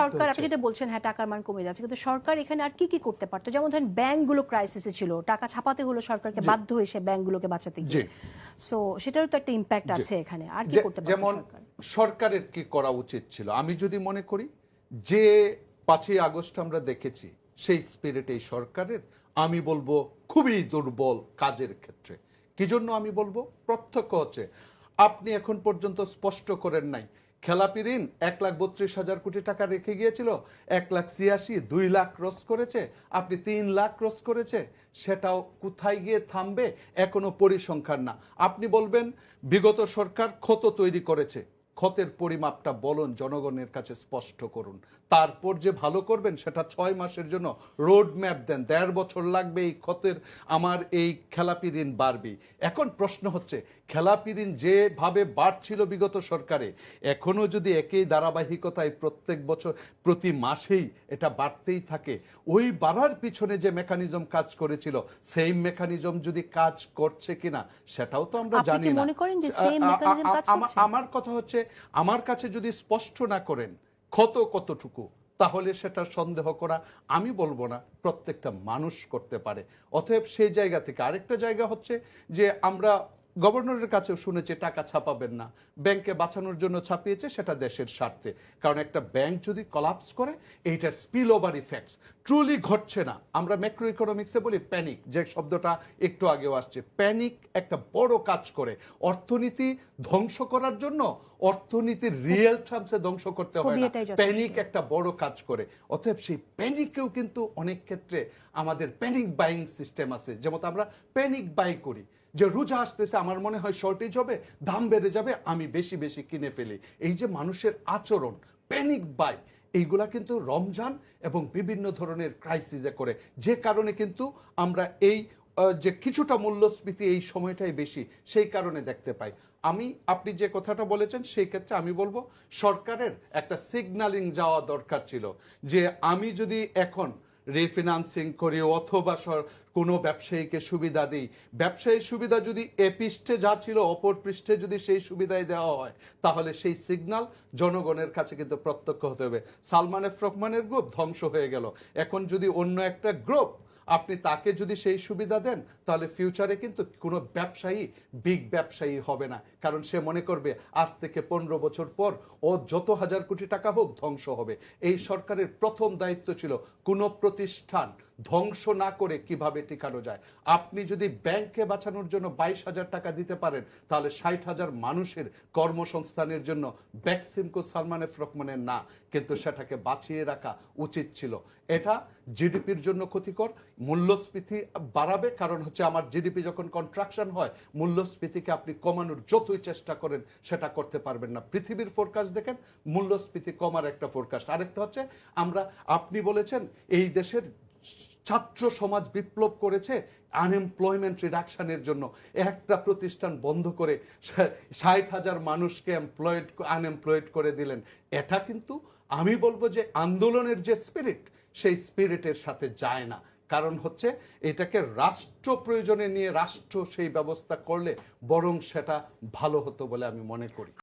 সরকার, আপনি যেটা বলছেন হ্যাঁ টাকার মান কমে যাচ্ছে, কিন্তু সরকার এখানে আর কি কি করতে পারতো? যেমন ধরেন ব্যাংকগুলো ক্রাইসিসে ছিল, টাকা ছাপাতে হলো সরকারকে, বাধ্য হয়ে সে ব্যাংকগুলোকে বাঁচাতে গিয়ে। সো সেটারও তো একটা ইম্প্যাক্ট আছে এখানে। আর কি করতে পারতো যেমন সরকার? সরকারের কি করা উচিত ছিল, আমি যদি মনে করি যে 5ই আগস্ট আমরা দেখেছি সেই স্পিরিট এই সরকারের, আমি বলবো খুবই দুর্বল কাজের ক্ষেত্রে। কি জন্য আমি বলবো? প্রত্যক্ষ হচ্ছে আপনি এখন পর্যন্ত স্পষ্ট করেন নাই খেলাপি ঋণ 1,32,000 কোটি টাকা রেখে গিয়েছিল, 1,86,000, 2 লাখ ক্রস করেছে, আপনি 3 লাখ ক্রস করেছে, সেটাও কোথায় গিয়ে থামবে এখনো পরিসংখ্যান না। আপনি বলবেন বিগত সরকার ক্ষত তৈরি করেছে, ক্ষতের পরিমাপটা বলুন, জনগণের কাছে স্পষ্ট করুন, তারপর যে ভালো করবেন সেটা 6 মাসের জন্য রোড ম্যাপ দেন, 1.5 বছর লাগবে এই ক্ষতের, আমার এই খেলাপি ঋণ বাড়বে। এখন প্রশ্ন হচ্ছে খেলাপি ঋণ যেভাবে বাড়ছিল বিগত সরকারে, এখনো যদি একই ধারাবাহিকতায় প্রত্যেক বছর প্রতি মাসেই এটা বাড়তেই থাকে, ওই বাড়ার পিছনে যে মেকানিজম কাজ করেছিল সেই মেকানিজম যদি কাজ করছে কিনা সেটাও তো আমরা জানি না। আমার কথা হচ্ছে আমার কাছে যদি স্পষ্ট না করেন ক্ষত কতটুকু, তাহলে সেটা সন্দেহ করা আমি বলবো না প্রত্যেকটা মানুষ করতে পারে। অতএব সেই জায়গা থেকে আরেকটা জায়গা হচ্ছে যে আমরা গভর্নরের কাছেও শুনেছি টাকা ছাপাবেন না, ব্যাংকে বাঁচানোর জন্য ছাপিয়েছে, সেটা দেশের স্বার্থে। কারণ একটা ব্যাংক যদি কলাপস করে এইটার স্পিল ওভার ইফেক্টস ট্রুলি ঘটছে না। আমরা ম্যাক্রো ইকোনমিক্সে বলি প্যানিক, যে শব্দটা একটু আগেও আসছে। প্যানিক একটা বড় কাজ করে অর্থনীতি ধ্বংস করার জন্য, অর্থনীতির রিয়েল টার্মসে ধ্বংস করতে হয় না, প্যানিক একটা বড় কাজ করে। অতএব সেই প্যানিকেও কিন্তু অনেক ক্ষেত্রে আমাদের প্যানিক বাইং সিস্টেম আছে, যেমন আমরা প্যানিক বাই করি যে রোজা আসতেছে, আমার মনে হয় শর্টেজ হবে, দাম বেড়ে যাবে, আমি বেশি বেশি কিনে ফেলি। এই যে মানুষের আচরণ প্যানিক বাই, এইগুলা কিন্তু রমজান এবং বিভিন্ন ধরনের ক্রাইসিসে করে, যে কারণে কিন্তু আমরা এই যে কিছুটা মূল্যস্ফীতি এই সময়টাই বেশি, সেই কারণে দেখতে পাই। আপনি যে কথাটা বলেছেন সেই ক্ষেত্রে আমি বলবো সরকারের একটা সিগন্যালিং যাওয়া দরকার ছিল যে আমি যদি এখন রিফিনান্সিং করি অথবা কোনো ব্যবসায়ীকে সুবিধা দিই, ব্যবসায়ী সুবিধা যদি এ পৃষ্ঠে যা ছিল অপর পৃষ্ঠে যদি সেই সুবিধায় দেওয়া হয়, তাহলে সেই সিগন্যাল জনগণের কাছে কিন্তু প্রত্যক্ষ হতে হবে। সালমান এফ রহমানের গ্রুপ ধ্বংস হয়ে গেল, এখন যদি অন্য একটা গ্রুপ আপনি তাকে যদি সেই সুবিধা দেন, তাহলে ফিউচারে কিন্তু কোনো ব্যবসায়ী বিগ ব্যবসায়ী হবে না, কারণ সে মনে করবে আজ থেকে 15 বছর পর ও যত হাজার কোটি টাকা হোক ধ্বংস হবে। এই সরকারের প্রথম দায়িত্ব ছিল কোনো প্রতিষ্ঠান ধ্বংস না করে কিভাবে টিকানো যায়। আপনি যদি ব্যাংকে বাঁচানোর জন্য 22,000 টাকা দিতে পারেন, তাহলে 60,000 মানুষের কর্মসংস্থানের জন্য ব্যাকসিমকো সালমান এফ রহমানের না, কিন্তু সেটাকে বাঁচিয়ে রাখা উচিত ছিল। এটা জিডিপির জন্য ক্ষতিকর, মূল্যস্ফীতি বাড়াবে, কারণ হচ্ছে আমার জিডিপি যখন কন্ট্রাকশন হয়, মূল্যস্ফীতিকে আপনি কমানোর যতই চেষ্টা করেন সেটা করতে পারবেন না। পৃথিবীর ফোরকাস্ট দেখেন, মূল্যস্ফীতি কমার একটা ফোরকাস্ট। আরেকটা হচ্ছে আপনি বলেছেন এই দেশের ছাত্র সমাজ বিপ্লব করেছে আনএমপ্লয়মেন্ট রিডাকশনের জন্য, একটা প্রতিষ্ঠান বন্ধ করে 60,000 মানুষকে আনএমপ্লয়েড করে দিলেন। এটা কিন্তু আমি বলবো যে আন্দোলনের যে স্পিরিট, সেই স্পিরিটের সাথে যায় না। কারণ হচ্ছে এটাকে রাষ্ট্র প্রয়োজনে নিয়ে রাষ্ট্র সেই ব্যবস্থা করলে বরং সেটা ভালো হতো বলে আমি মনে করি।